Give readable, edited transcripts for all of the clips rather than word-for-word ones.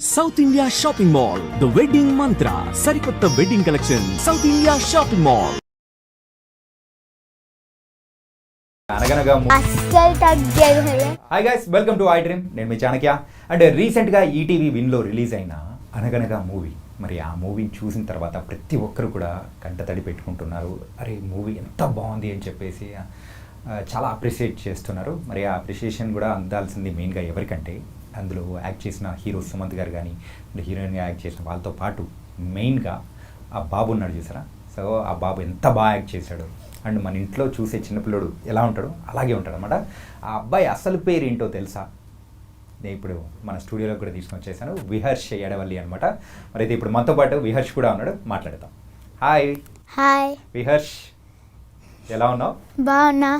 South India shopping mall the wedding మంత్ర సరికొత్త wedding collection south India shopping mall. Hi guys, welcome to I dream. నేను మీ చాణక్య. అంటే రీసెంట్గా ETV విన్లో release అయిన అనగనగా movie, మరి ఆ మూవీని చూసిన తర్వాత ప్రతి ఒక్కరు కూడా కంటతడి పెట్టుకుంటున్నారు. అరే మూవీ ఎంత బాగుంది అని చెప్పేసి చాలా అప్రిషియేట్ చేస్తున్నారు. మరి ఆ అప్రిషియేషన్ కూడా అందాల్సింది మెయిన్గా ఎవరికంటే అందులో యాక్ట్ చేసిన హీరో సుమంత్ గారు కానీ, హీరోయిన్గా యాక్ట్ చేసిన వాళ్ళతో పాటు మెయిన్గా ఆ బాబు ఉన్నాడు చూసారా. సో ఆ బాబు ఎంత బాగా యాక్ట్ చేశాడు. అండ్ మన ఇంట్లో చూసే చిన్నపిల్లడు ఎలా ఉంటాడో అలాగే ఉంటాడు అనమాట. ఆ అబ్బాయి అసలు పేరు ఏంటో తెలుసా? నేను ఇప్పుడు మన స్టూడియోలో కూడా తీసుకొని వచ్చేసాను. విహర్ష్ ఎడవల్లి అనమాట. మరి అయితే ఇప్పుడు మనతో పాటు విహర్ష్ కూడా ఉన్నాడు, మాట్లాడతాం. హాయ్ హాయ్ విహర్ష్, ఎలా ఉన్నావు? బాగున్నా.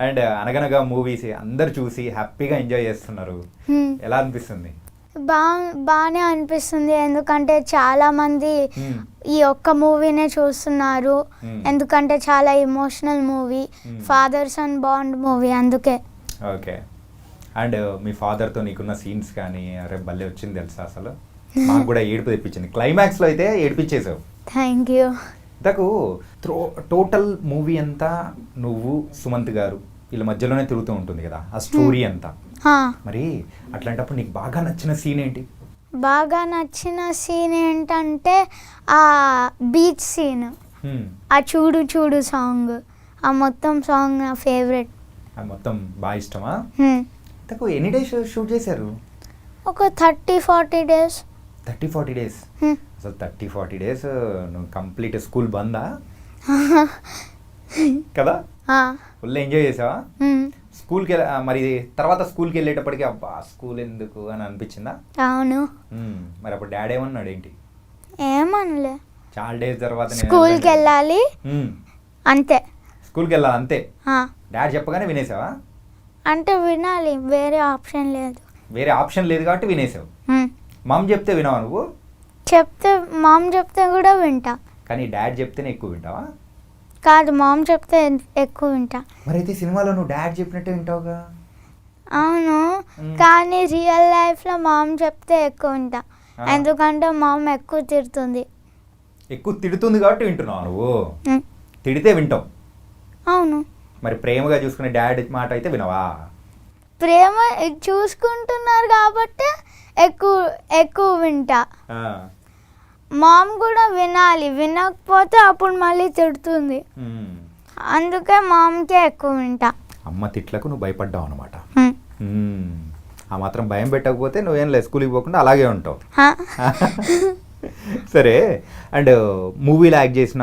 అండ్ అనగనగా మూవీస్ అందరు చూసి హ్యాపీగా ఎంజాయ్ చేస్తున్నారు. ఎలా అనిపిస్తుంది? బాగానే అనిపిస్తుంది, ఎందుకంటే చాలా మంది ఈ ఒక్క మూవీనే చూస్తున్నారు. ఎందుకంటే చాలా emotional movie, father son bond movie, అందుకే. ఓకే. అండ్ మీ ఫాదర్తో నీకున్న సీన్స్ కానీ అరే భలే వచ్చింది తెలుసా. అసలు మాకు కూడా ఏడుపు తెప్పించింది. క్లైమాక్స్లో అయితే ఏడిపించేసావు. Thank you. ఇంతకు టోటల్ మూవీ అంతా నువ్వు సుమంత్ గారు వీళ్ళ మధ్యలోనే తిరుగుతూ ఉంటుంది కదా ఆ స్టోరీ అంతా. మరి అట్లాంటప్పుడు నీకు బాగా నచ్చిన సీన్ ఏంటి? బాగా నచ్చిన సీన్ ఏంటంటే ఆ బీచ్ సీన్, ఆ చూడు చూడు సాంగ్, ఆ మొత్తం సాంగ్ నా ఫేవరెట్. అది మొత్తం బాగా ఇష్టమా? ఇంతకు ఎన్ని డేస్ షూట్ చేశారు? ఒక 30-40 డేస్. 30-40 డేస్? అసలు 30-40 డేస్ నువ్వు కంప్లీట్ స్కూల్ బందా కదా? ఫుల్ ఎంజాయ్ చేసావా స్కూల్కి? మరి తర్వాత స్కూల్కి వెళ్ళేటప్పటికి అబ్బా స్కూల్ ఎందుకు అని అనిపించిందా? అవును. మరి అప్పుడు డాడీ ఏమన్నాడు ఏంటి? ఏమనలే. చాలా డేస్ తర్వాత స్కూల్కి వెళ్ళాలి అంతే. స్కూల్కి వెళ్ళాలి అంతే. డాడీ చెప్పగానే వినేసావా? అంటే వినాలి, వేరే ఆప్షన్ లేదు. వేరే ఆప్షన్ లేదు కాబట్టి వినేసావు. మామ్ చెప్తే వినావా నువ్వు? మామ్ చెప్తే కూడా వింటా. కానీ డాడీ చెప్తేనే ఎక్కువ వింటావా? కాదు, మామ్ చెప్తే ఎక్కువ వింటా. మరి అయితే సినిమాలో నువ్వు డాడీ చెప్పినట్టే వింటావుగా? అవును, కానీ రియల్ లైఫ్లో మామ్ చెప్తే ఎక్కువ వింటా. ఎందుకంటే మామ్ ఎక్కువ తిడుతుంది. ఎక్కువ తిడుతుంది కాబట్టి వింటున్నావు నువ్వు? తిడితే వింటావు? అవును. మరి ప్రేమగా చూసుకునే డాడీ మాట అయితే వినవా? ప్రేమ చూసుకుంటున్నారు కాబట్టి ఎక్కువ వింటా. మామ్ కూడా వినాలి, వినకపోతే అప్పుడు మళ్ళీ తిడుతుంది. అందుకే మామ్కే ఎక్కువ వింటా. అమ్మ తిట్లకు నువ్వు భయపడ్డావు అనమాట. ఆ మాత్రం భయం పెట్టకపోతే నువ్వేం లేదు, స్కూల్కి పోకుండా అలాగే ఉంటావు. సరే. అండ్ మూవీలో యాక్ట్ చేసిన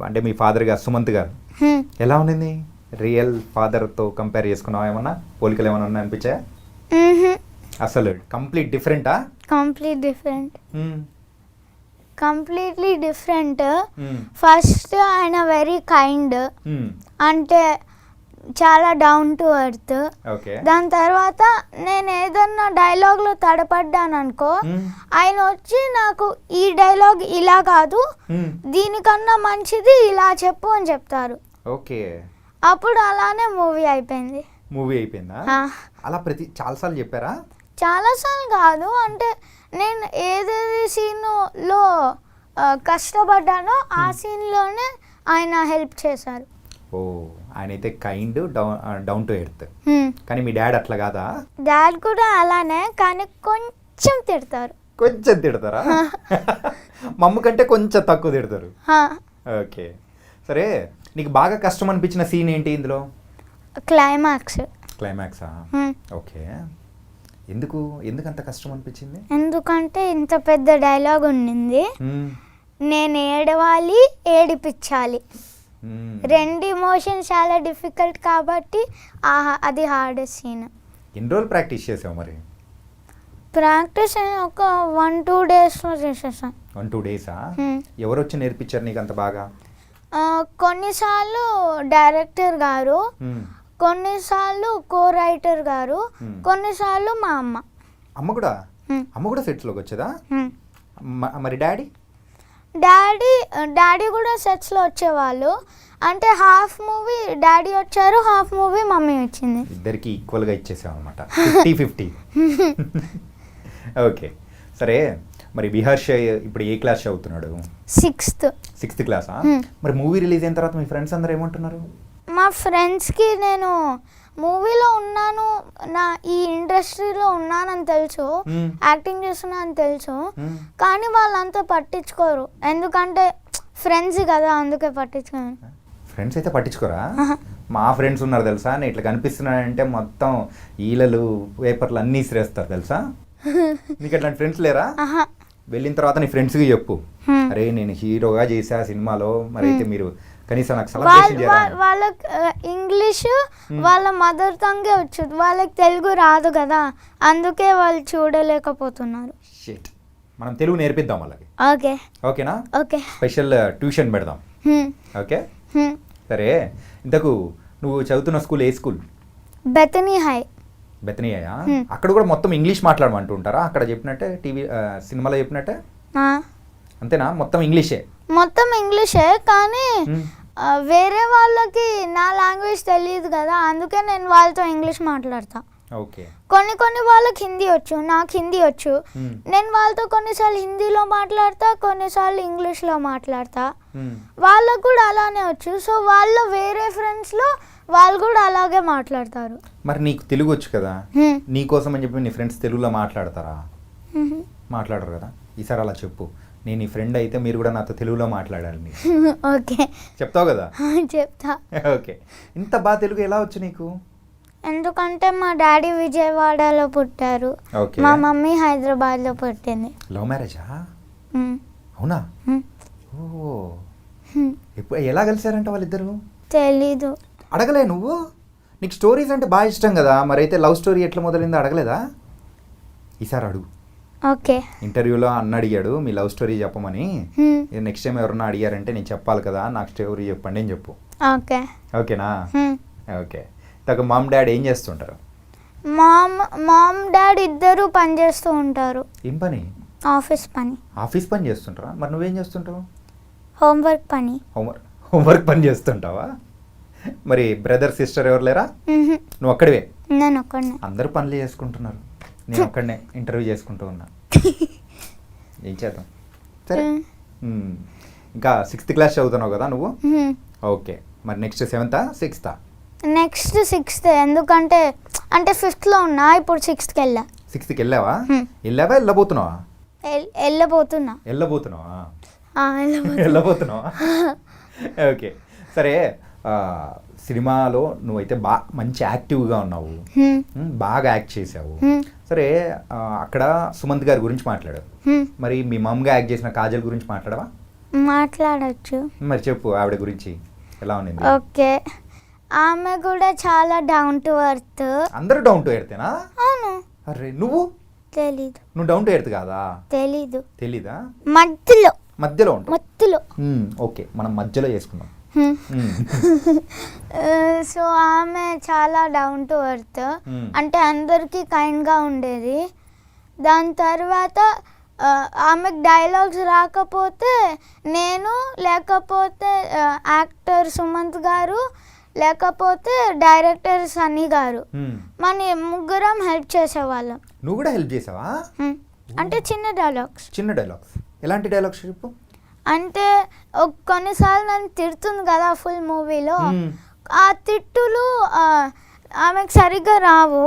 అంటే మీ ఫాదర్ గారు సుమంత్ గారు ఎలా ఉండింది? రియల్ ఫాదర్తో కంపేర్ చేసుకున్నావా? ఏమన్నా పోలికలు ఏమన్నా ఉన్నా అనిపించాయా? అసలు కంప్లీట్ డిఫరెంటా? Completely different. ఫస్ట్ ఆయన వెరీ కైండ్, అంటే చాలా డౌన్ టు ఎర్త్. దాని తర్వాత నేను ఏదన్నా డైలాగ్లో తడపడ్డాను అనుకో, ఆయన వచ్చి నాకు ఈ డైలాగ్ ఇలా కాదు, దీనికన్నా మంచిది ఇలా చెప్పు అని చెప్తారు. ఓకే. అప్పుడు అలానే మూవీ అయిపోయింది. మూవీ అయిపోయిందా? అలా చాలాసార్లు చెప్పారా? చాలాసార్లు కాదు, అంటే నేను ఏదేది సీన్లో కష్టపడ్డానో ఆ సీన్లోనే ఆయన హెల్ప్ చేశారు. ఓ, ఆయన అయితే కైండ్, డౌన్ టు ఎర్త్. కానీ మీ డాడ్ అట్లా కాదా? డాడ్ కూడా అలానే, కానీ కొంచెం తిడతారు. కొంచెం తిడతారా? మమ్మ కంటే కొంచెం తక్కువ తిడతారు. ఓకే. సరే, నీకు బాగా కష్టం అనిపించిన సీన్ ఏంటి ఇందులో? క్లైమాక్సా? ఓకే. ఎందుకు అంత కష్టం అనిపించింది? ఎందుకంటే ఇంత పెద్ద డైలాగ్ ఉండింది, నేను ఏడవాలి, ఏడిపించాలి, రెండు ఎమోషన్స్ చాలా డిఫికల్ట్ కాబట్టి అది హార్డెస్ట్ సీన్. ఎన్ని రోజులు ప్రాక్టీస్ చేసావు మరి? ప్రాక్టీస్ ఒక 1-2 డేస్లో చేసేసాను. 1-2 డేసా? ఎవరు వచ్చి నేర్పించారు నీకు అంత బాగా? కొన్నిసార్లు డైరెక్టర్ గారు, కొన్నిసార్లు కో రైటర్ గారు, కొన్నిసార్లు మా అమ్మ. అమ్మ కూడా సెట్స్లోకి వచ్చేదా? మరి డాడీ కూడా సెట్స్లో వచ్చేవాళ్ళు. అంటే హాఫ్ మూవీ డాడీ వచ్చారు, హాఫ్ మూవీ మమ్మీ వచ్చింది. ఇద్దరికి ఈక్వల్గా ఇచ్చేసాం అనమాట, 50-50. ఓకే. సరే, మరి విహర్ష ఇప్పుడు ఏ క్లాస్ చదువుతున్నాడు? 6th క్లాసా? మరి మూవీ రిలీజ్ అయిన తర్వాత మీ ఫ్రెండ్స్ అందరూ ఏమంటున్నారు? మా ఫ్రెండ్స్కి నేను మూవీలో ఉన్నాను, నా ఈ ఇండస్ట్రీలో ఉన్నానని తెలుసు, యాక్టింగ్ చేస్తున్నా అని తెలుసు, కానీ వాళ్ళంతా పట్టించుకోరు, ఎందుకంటే ఫ్రెండ్స్ కదా, అందుకే పట్టించుకోరు. ఫ్రెండ్స్ అయితే పట్టించుకోరా? మా ఫ్రెండ్స్ ఉన్నారు తెలుసా, నేను ఇట్లా కనిపిస్తున్నానంటే మొత్తం ఈలలు పేపర్లు అన్నీ ఇసిరేస్తారు తెలుసా. నీకు అట్లాంటి ఫ్రెండ్స్ లేరా? వెళ్ళిన తర్వాత నీ ఫ్రెండ్స్కి చెప్పు, అరే నేను హీరోగా చేసా సినిమాలో, మరి అయితే మీరు కనీసం నాకు సెలబ్రేషన్ చేయాలి. వాళ్ళకి ఇంగ్లీష్ వాళ్ళ మదర్ టంగే వచ్చు, వాళ్ళకి తెలుగు రాదు కదా, అందుకే వాళ్ళు చూడలేకపోతున్నారు. షిట్, మనం తెలుగు నేర్పిద్దాం వాళ్ళకి. ఓకే, ఓకేనా? ఓకే, స్పెషల్ ట్యూషన్ పెడదాం. ఓకే, సరే. ఇంతకు నువ్వు చదువుతున్న స్కూల్ ఏ స్కూల్? Bethany high. బెతనీయా? అక్కడ కూడా మొత్తం ఇంగ్లీష్ మాట్లాడమంటూ ఉంటారా? అక్కడ చెప్పినట్టే టీవీ సినిమాలో చెప్పినట్టే అంతేనా? మొత్తం ఇంగ్లీషే? మొత్తం ఇంగ్లీషే, కానీ వేరే వాళ్ళకి నా లాంగ్వేజ్ తెలియదు కదా, అందుకే నేను వాళ్ళతో ఇంగ్లీష్ మాట్లాడతా. ఓకే. కొన్ని వాళ్ళకి హిందీ వచ్చు, నాకు హిందీ వచ్చు, నేను వాళ్ళతో కొన్నిసార్లు హిందీలో మాట్లాడతా, కొన్నిసార్లు ఇంగ్లీష్లో మాట్లాడతా, వాళ్ళకు కూడా అలానే వచ్చు. సో వాళ్ళ వేరే ఫ్రెండ్స్లో వాళ్ళు కూడా అలాగే మాట్లాడతారు. మరి నీకు తెలుగు వచ్చు కదా, నీ కోసం అని చెప్పి నీ ఫ్రెండ్స్ తెలుగులో మాట్లాడతారా? మాట్లాడరు కదా. ఈసారి అలా చెప్పు, నేను నీ ఫ్రెండ్ అయితే మీరు కూడా నాతో తెలుగులో మాట్లాడాలి. ఓకే, చెప్తావు కదా? చెప్తా. ఓకే. ఇంత బాగా తెలుగు ఎలా వచ్చు నీకు? ఎందుకంటే మా డాడీ విజయవాడలో పుట్టారు, మా మమ్మీ హైదరాబాద్లో పుట్టింది. లవ్ మ్యారేజా? అవునా? ఓ, ఎలా కలిసారంట వాళ్ళిద్దరు? తెలీదు. అడగలే నువ్వు? నీకు స్టోరీస్ అంటే బాగా ఇష్టం కదా, మరి అయితే లవ్ స్టోరీ ఎట్లా మొదలైందో అడగలేదా? ఈసారి అడుగు. ఓకే. ఇంటర్వ్యూలో అన్న అడిగాడు మీ లవ్ స్టోరీ చెప్పమని, నెక్స్ట్ టైం ఎవరన్నా అడిగారంటే నేను చెప్పాలి కదా, నాకు స్టోరీ చెప్పండి అని చెప్పు. ఓకే. ఓకేనా? ఓకే. తగ్గ మామ్ డాడ్ ఏం చేస్తుంటారు? మామ్ డాడ్ ఇద్దరు పని చేస్తూ ఉంటారు. ఏం పని? ఆఫీస్ పని. ఆఫీస్ పని చేస్తుంటారా? మరి నువ్వేం చేస్తుంటావు? హోంవర్క్ పని. హోంవర్క్ పని చేస్తుంటావా? మరి బ్రదర్ సిస్టర్ ఎవరు లేరా? నువ్వు ఒక్కడివే? నేను ఒక్కడినే. అందరూ పనులు చేసుకుంటున్నారు, నేను ఒక్కడనే ఇంటర్వ్యూ చేసుకుంటూ ఉన్నా. ఏం చేద్దాం. సరే, ఇంకా 6th క్లాస్ చదువుతున్నావు కదా నువ్వు? ఓకే. మరి next 7th, 6th? Next 6th, ఎందుకంటే అంటే 5thలో ఉన్నా, ఇప్పుడు 6thకి వెళ్ళా. 6thకి వెళ్ళావా? వెళ్ళబోతున్నావా? వెళ్ళబోతున్నావా? ఓకే. సరే, సినిమాలో నువ్వైతే మంచి యాక్టివ్గా ఉన్నావు, బాగా యాక్ట్ చేసావు. సరే, అక్కడ సుమంత్ గారి గురించి మాట్లాడావు, మరి మీ మమ్మగా యాక్ట్ చేసిన కాజల్ గురించి మాట్లాడవా? మాట్లాడచ్చు. మరి చెప్పు, ఆవిడ గురించి ఎలా ఉంది? ఓకే, ఆమె కూడా చాలా డౌన్ టు ఎర్త్. అందరూ డౌన్ టు ఎర్తేనా? అవును. అరే నువ్వు? తెలీదు. నువ్వు డౌన్ టు ఎర్త్ కాదా? తెలీదా? మధ్యలో ఉంటావు. ఓకే, మనం మధ్యలో చేసుకుందాం. సో ఆమె చాలా డౌన్ టు ఎర్త్, అంటే అందరికీ కైండ్గా ఉండేది. దాని తర్వాత ఆమెకు డైలాగ్స్ రాకపోతే నేను, లేకపోతే యాక్టర్ సుమంత్ గారు, లేకపోతే డైరెక్టర్ సన్నీ గారు, మన ముగ్గురం హెల్ప్ చేసేవాళ్ళం. నువ్వు కూడా హెల్ప్ చేసావా? అంటే చిన్న డైలాగ్స్. ఎలాంటి డైలాగ్స్ చెప్పు? అంటే కొన్నిసార్లు నన్ను తిడుతుంది కదా ఫుల్ మూవీలో, ఆ తిట్టులు ఆమెకు సరిగ్గా రావు,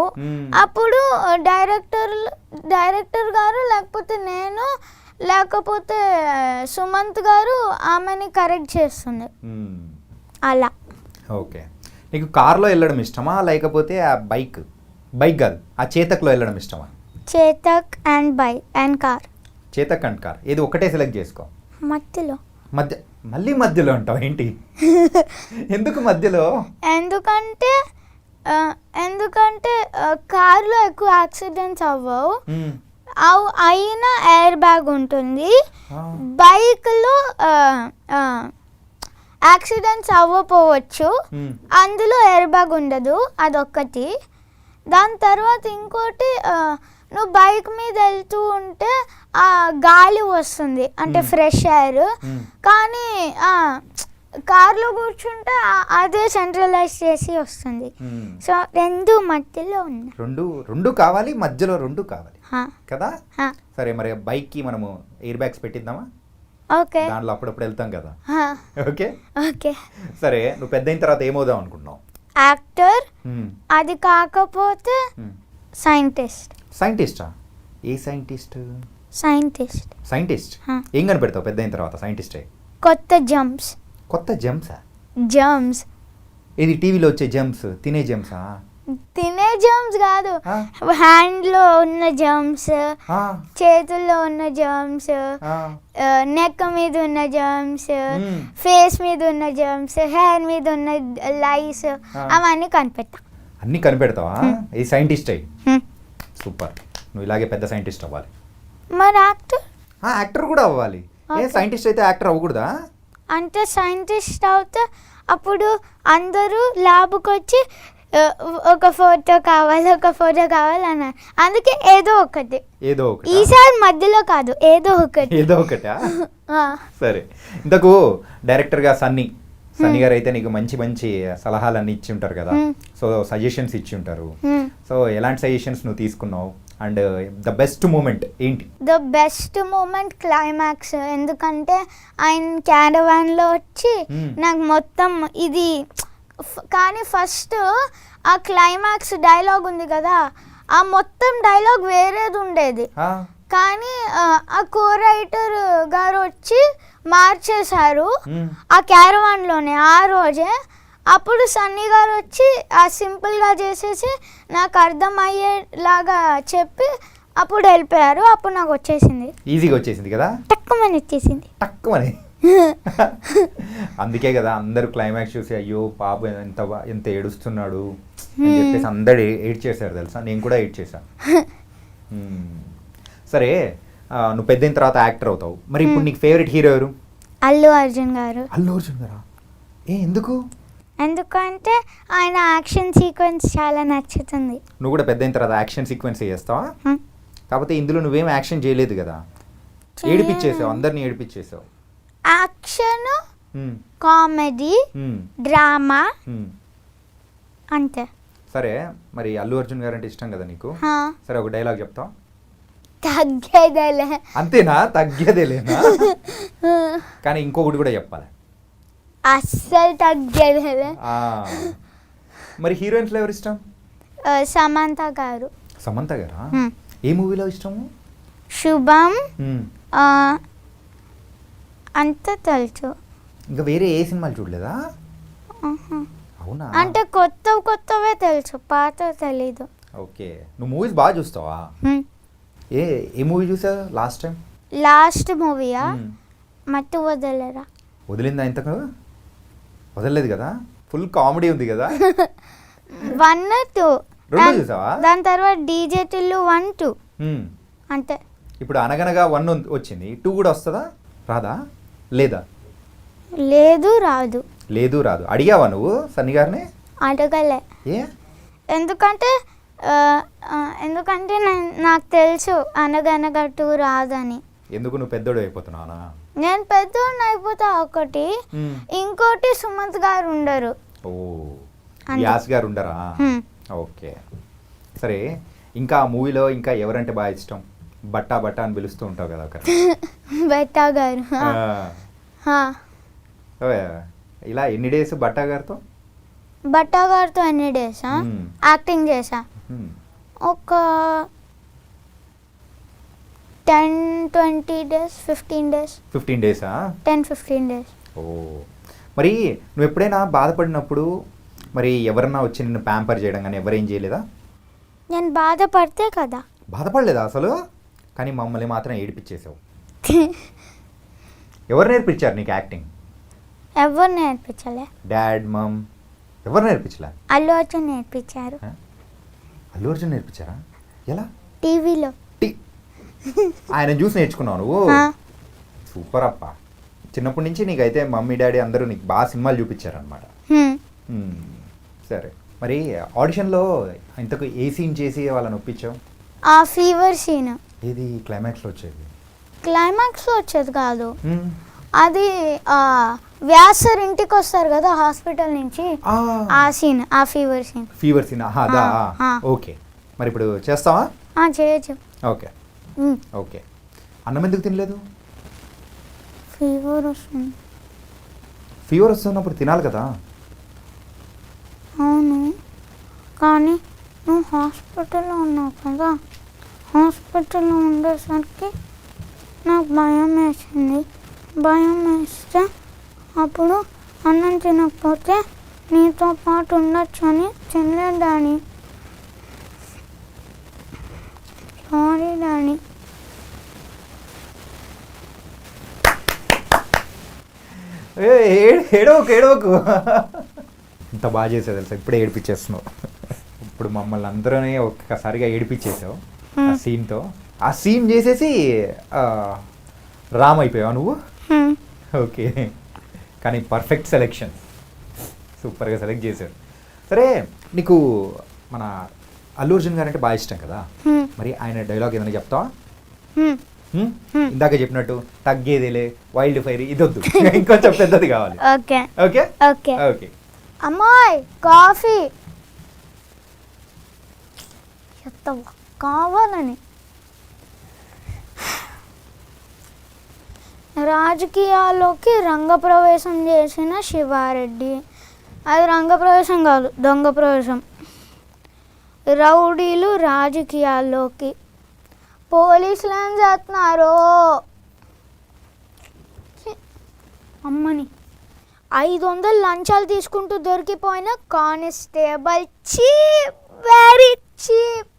అప్పుడు డైరెక్టర్ గారు, లేకపోతే నేను, లేకపోతే సుమంత్ గారు ఆమెని కరెక్ట్ చేస్తుంది అలా. ఓకే. నీకు కార్లో వెళ్ళడం ఇష్టమా, లేకపోతే ఆ బైక్ కాదు ఆ చేతక్లో వెళ్ళడం ఇష్టమా? Chetak and car. Chetak and car, ఏది ఒకటే సెలెక్ట్ చేసుకో. మళ్ళీ మధ్యలో ఉంటావు ఏంటి? ఎందుకు మధ్యలో? ఎందుకంటే కార్లో ఎక్కువ యాక్సిడెంట్స్ అవ్వవు, అయినా ఎయిర్ బ్యాగ్ ఉంటుంది. బైక్లో యాక్సిడెంట్స్ అవ్వకపోవచ్చు, అందులో ఎయిర్ బ్యాగ్ ఉండదు, అదొక్కటి. దాని తర్వాత ఇంకోటి, నువ్వు బైక్ మీద వెళ్తూ ఉంటే ఆ గాలి వస్తుంది, అంటే ఫ్రెష్ ఎయిర్, కానీ కార్లో కూర్చుంటే అదే సెంట్రలైజ్ చేసి వస్తుంది. సో రెండు మధ్యలో ఉన్నాయి. రెండు కావాలి, మధ్యలో రెండు కావాలి. కదా. సరే మరి బైక్కి మనము ఎయిర్ బ్యాగ్స్ పెట్టిద్దామా? ఓకే. దాంట్లో అప్పుడప్పుడు వెళ్తాం కదా. Okay okay. సరే నువ్వు పెద్ద అయిన తర్వాత ఏమవుదాం అనుకుంటున్నావు? యాక్టర్, అది కాకపోతే సైంటిస్ట్. సైంటిస్టా? ఏ సైంటిస్ట్? సైంటిస్ట్. సైంటిస్ట్ ఏం కనిపెడతావు పెద్ద అయిన తర్వాత? సైంటిస్టే. కొత్త జంప్స్. కొత్త జంప్సా? జంప్స్. ఇది టీవీలో వచ్చే జంప్స్, తినే జంప్సా? తినే జంప్స్ కాదు, హ్యాండ్లో ఉన్న జంప్స్, చేతుల్లో ఉన్న జంప్స్, నెక్ మీద ఉన్న జంప్స్, ఫేస్ మీద ఉన్న జంప్స్, హెయిర్ మీద ఉన్న లైస్, అవన్నీ కనిపెడతా. అన్ని కనిపెడతావా? ఈ సైంటిస్ట్ అయ్యి సూపర్. నువ్వు ఇలాగే పెద్ద సైంటిస్ట్ అవ్వాలి. మరి యాక్టర్? యాక్టర్ కూడా అవ్వాలి. ఏ సైంటిస్ట్ అయితే యాక్టర్ అవ్వకూడదా? అంటే సైంటిస్ట్ అవుతే అప్పుడు అందరూ ల్యాబ్కి వచ్చి ఒక ఫోటో కావాలి అన్నారు. అందుకే ఏదో ఒకటి. ఈసారి మధ్యలో కాదు, ఏదో ఒకటా? సరే, ఇంతకు డైరెక్టర్గా సన్నీ గారు అయితే నీకు మంచి మంచి సలహాలన్నీ ఇచ్చి ఉంటారు కదా, సో సజెషన్స్ ఇచ్చి ఉంటారు. సో ఎలాంటి సజెషన్స్ నువ్వు తీసుకున్నావు? అండ్ ద బెస్ట్ మూమెంట్ ఏంటి? The best moment climax. ఎందుకంటే ఆయన క్యారవాన్లో వచ్చి నాకు మొత్తం ఇది, కానీ ఫస్ట్ ఆ క్లైమాక్స్ డైలాగ్ ఉంది కదా, ఆ మొత్తం డైలాగ్ వేరేది ఉండేది, కానీ ఆ కో రైటర్ గారు వచ్చి మార్చేశారు ఆ క్యారవాన్లోనే ఆ రోజే. అప్పుడు సన్నీ గారు వచ్చి ఆ సింపుల్గా చేసేసి నాకు అర్థమయ్యేలాగా చెప్పి అప్పుడు వెళ్ళిపోయారు. అప్పుడు నాకు వచ్చేసింది, ఈజీగా వచ్చేసింది కదా, తక్కువని వచ్చేసింది. తక్కువని. అందుకే కదా అందరూ క్లైమాక్స్ చూసి అయ్యో పాప ఎంత ఏడుస్తున్నాడు అని చెప్పేసి అందరు ఏడ్ చేశారు తెలుసా. నేను కూడా ఏడ్ చేశాను. సరే నువ్వు పెద్ద అయిన తర్వాత యాక్టర్ అవుతావు, మరి ఇప్పుడు నీకు ఫేవరెట్ హీరో ఎవరు? అల్లు అర్జున్ గారు. అల్లు అర్జున్ గారా? ఎందుకు? ఎందుకంటే ఆయన యాక్షన్ సీక్వెన్స్ చాలా నచ్చుతుంది. నువ్వు కూడా పెద్ద అయిన తర్వాత యాక్షన్ సీక్వెన్స్ చేస్తావా? కాకపోతే ఇందులో నువ్వేం యాక్షన్ చేయలేదు కదా, ఏడిపించేసావు, అందరినీ ఏడిపించేసావు. యాక్షన్, కామెడీ, డ్రామా అంతే. సరే మరి అల్లు అర్జున్ గారు అంటే ఇష్టం కదా నీకు, సరే ఒక డైలాగ్ చెప్తావా? తగ్గేదేలే. అంతేనా? తగ్గేదేలేనా? కానీ ఇంకొకటి కూడా చెప్పాలి. అస్సలు తగ్గేదేలే. మరి హీరోయిన్స్లో ఎవరు ఇష్టం? సమంత గారు. సమంత గారా? ఏ మూవీలో ఇష్టము? శుభం, అంత తెలుసు. ఇంకా వేరే ఏ సినిమాలు చూడలేదా? అవునా? అంటే కొత్తవే తెలుసు, పాత తెలీదు. ఓకే, నువ్వు మూవీస్ బాగా చూస్తావా? ఏ మూవీ చూసావు లాస్ట్ టైం? లాస్ట్ మూవీయా? మత్తు వదలరా. వదిలిందా? ఇంతకు వదలలేదు కదా, ఫుల్ కామెడీ ఉంది కదా. 1, 2 రెండు చూసావా? దాని తర్వాత డీజే టిల్లు 1, 2 అంతే. ఇప్పుడు అనగనగా 1 వచ్చింది, 2 కూడా వస్తుందా? రాదా? లేదా? లేదు రాదు. లేదు రాదు. అడిగావా నువ్వు సన్నీ గారిని? అడగలే. ఏ? ఎందుకంటే నాకు తెలుసు అనగనగా 2 రాదని. ఎందుకు? నువ్వు పెద్దోడు అయిపోతున్నావా? నేను పెద్దోడిని అయిపోతా ఒకటి, ఇంకోటి సుమంత్ గారు ఉండరు. ఓ, యాస్ గారు ఉండరా? ఓకే, సరే. ఇంకా ఆ మూవీలో ఇంకా ఎవరంటే బాగా ఇష్టం? బట్టా అని పిలుస్తూ ఉంటావు కదా ఒక. బట్టా గారు. ఇలా ఎన్ని డేస్ బట్టా గారితో ఎన్ని డేస్ యాక్టింగ్ చేసా? ఒక 10-20 డేస్, 15 డేస్. 15 డేసా? 10-15 డేస్. ఓ, మరి నువ్వు ఎప్పుడైనా బాధపడినప్పుడు మరి ఎవరన్నా వచ్చి నిన్ను ప్యాంపర్ చేయడం కానీ ఎవరేం చేయలేదా? నేను బాధపడితే కదా. బాధపడలేదా అసలు? కానీ మమ్మల్ని మాత్రం ఏడిపించేసావు. ఎవరు నేర్పించారు నీకు యాక్టింగ్? ఎవరు నేర్పించలే. డాడ్, మమ్ ఎవరు నేర్పించలే? అల్లు అర్జున్ నేర్పించారు. అల్లు అర్జున్ నేర్పించారా? ఎలా? టీవీలో. ఆయన చూసి నేర్చుకున్నావు నువ్వు? సూపర్ అప్ప. చిన్నప్పటి నుంచి నీకైతే మమ్మీ డాడీ అందరూ నీకు బాగా సినిమాలు చూపించారనమాట. సరే, మరి ఆడిషన్లో ఇంతకు ఏ సీన్ చేసి వాళ్ళని ఒప్పించావు? ఆ ఫీవర్ సీన్. ఏది క్లైమాక్స్లో వచ్చేది? క్లైమాక్స్లో వచ్చేది కాదు, అది వ్యాస్ సార్ ఇంటికి వస్తారు కదా హాస్పిటల్ నుంచి, ఆ సీన్, ఆ ఫీవర్ సీన్. ఫీవర్ సీన్, అదా? ఓకే, మరి ఇప్పుడు చేస్తావా? చేయొచ్చు. Okay okay. అన్నం ఎందుకు తినలేదు? ఫీవర్ వస్తుంది. ఫీవర్ వస్తున్నప్పుడు తినాలి కదా. అవును, కానీ నువ్వు హాస్పిటల్లో ఉన్నావు కదా, హాస్పిటల్లో ఉండేసరికి నాకు భయం వేసింది. భయం వేస్తే అప్పుడు అన్నం తినకపోతే నీతో పాటు ఉండొచ్చు అని తినలేదు డాడీ. Sorry daddy. ఏడవకు. ఇంత బాగా చేసావు తెలుసా, ఇప్పుడే ఏడిపించేస్తున్నావు. ఇప్పుడు మమ్మల్ని అందరూనే ఒక్కసారిగా ఏడిపించేసావు ఆ సీన్తో. ఆ సీన్ చేసేసి రామ్ అయిపోయావు నువ్వు. ఓకే, కానీ పర్ఫెక్ట్ సెలెక్షన్, సూపర్గా సెలెక్ట్ చేశారు. సరే, నీకు మన అల్లు అర్జున్ గారు అంటే బాగా ఇష్టం కదా, మరి ఆయన డైలాగ్ ఏదైనా చెప్తావా? ఇందాక చెప్పినట్టు తగ్గేదేలే, వైల్డ్ ఫైర్, ఇది వద్దు, ఇంకొంచెం పెద్దది కావాలి. Okay okay okay okay. అమ్మాయి కాఫీ కావాలని. రాజకీయాల్లోకి రంగప్రవేశం చేసిన శివారెడ్డి. అది రంగప్రవేశం కాదు, దొంగ ప్రవేశం. రౌడీలు రాజకీయాల్లోకి. పోలీసులు ఏం చేస్తున్నారు? అమ్మని 500 లంచాలు తీసుకుంటూ దొరికిపోయిన కానిస్టేబుల్. Cheap, very cheap.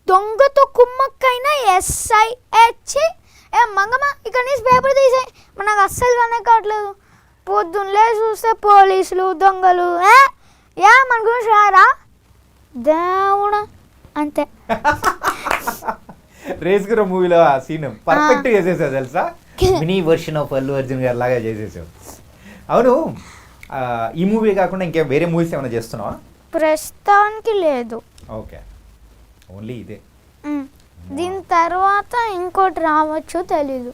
దొంగతో కుమ్మక్కైన ఎస్ఐ. ఏ మంగమ్మ, ఇక్కడ నుంచి పేపర్ తీసే, నాకు అస్సలు కనే కావట్లేదు. పొద్దున్నలే చూస్తే పోలీసులు, దొంగలు. మన గురించి రారా దేవుడా, అంతే. రేస్ గురు మూవీలో ఆ సీన్ పర్ఫెక్ట్ చేసేసావు తెలుసా, mini version of Allu Arjun గారు లాగా చేసేసావు. అవును, ఈ మూవీ కాకుండా ఇంకా వేరే మూవీస్ ఏమైనా చేస్తున్నావా? ప్రస్తుతానికి లేదు. ఓకే, ఓన్లీ ఇదే. దీని తర్వాత ఇంకోటి రావచ్చు, తెలీదు.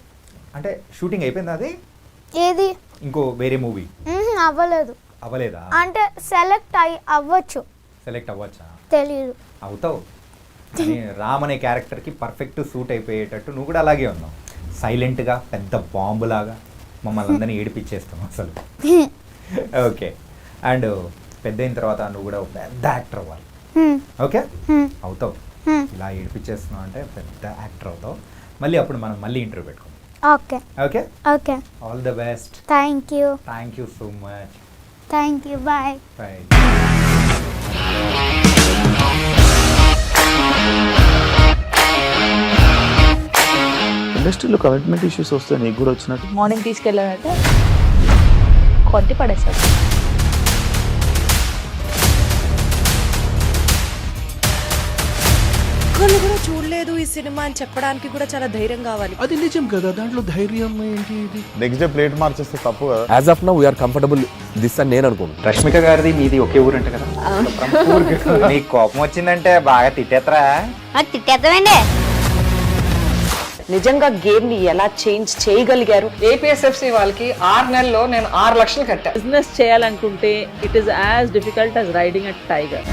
అంటే షూటింగ్ అయిపోయింది అది? ఏది? ఇంకో వేరే మూవీ అవ్వలేదు. అవ్వలేదా? అంటే సెలెక్ట్ అవ్వచ్చు. సెలెక్ట్ అవ్వచ్చా? తెలీదు. అవుతావు. రామ్ అనే క్యారెక్టర్కి పర్ఫెక్ట్ సూట్ అయిపోయేటట్టు నువ్వు కూడా అలాగే ఉన్నావు, సైలెంట్గా పెద్ద బాంబులాగా మమ్మల్ని అందరినీ ఏడిపించేస్తాం అసలు. ఓకే, అండ్ పెద్ద అయిన తర్వాత నువ్వు కూడా పెద్ద యాక్టర్ అవ్వాలి. ఓకే, అవుతావు. ఇలా ఏడిపించేస్తున్నావు అంటే పెద్ద యాక్టర్ అవుతావు. మళ్ళీ అప్పుడు మనం మళ్ళీ ఇంటర్వ్యూ పెట్టుకుందాం. Okay okay okay. All the best. Thank you. Thank you so much. Thank you. Bye. Bye. ఇండస్ట్రీలో కమిట్మెంట్ ఇష్యూస్ వస్తే నీకు కూడా వచ్చినట్టు? మార్నింగ్ తీసుకెళ్ళాడంటే కొట్టి పడేస్తాడు. ఒక్కళ్ళు కూడా చూడలేదు ఈ సినిమా అని చెప్పడానికి కూడా చాలా ధైర్యం కావాలి. అది నిజం కదా, దాంట్లో ధైర్యం ఏంటి? ఇది నెక్స్ట్ డే ప్లేట్ మార్చేస్తే తప్పు కదా. As of now we are comfortable this అని నేను అనుకుంటున్నాను. రష్మిక గారిది మీది ఒకే ఊరు అంట కదా? నీకు కోపం వచ్చిందంటే బాగా తిట్టేత్తరా? తిట్టేద్దామండి. నిజంగా గేమ్ ని ఎలా చేంజ్ చేయగలిగారు? ఏపీఎస్ఎఫ్సి వాళ్ళకి 6 నెలల్లో నేను 6 లక్షలు కట్టా. బిజినెస్ చేయాలనుకుంటే it is as difficult as riding a tiger.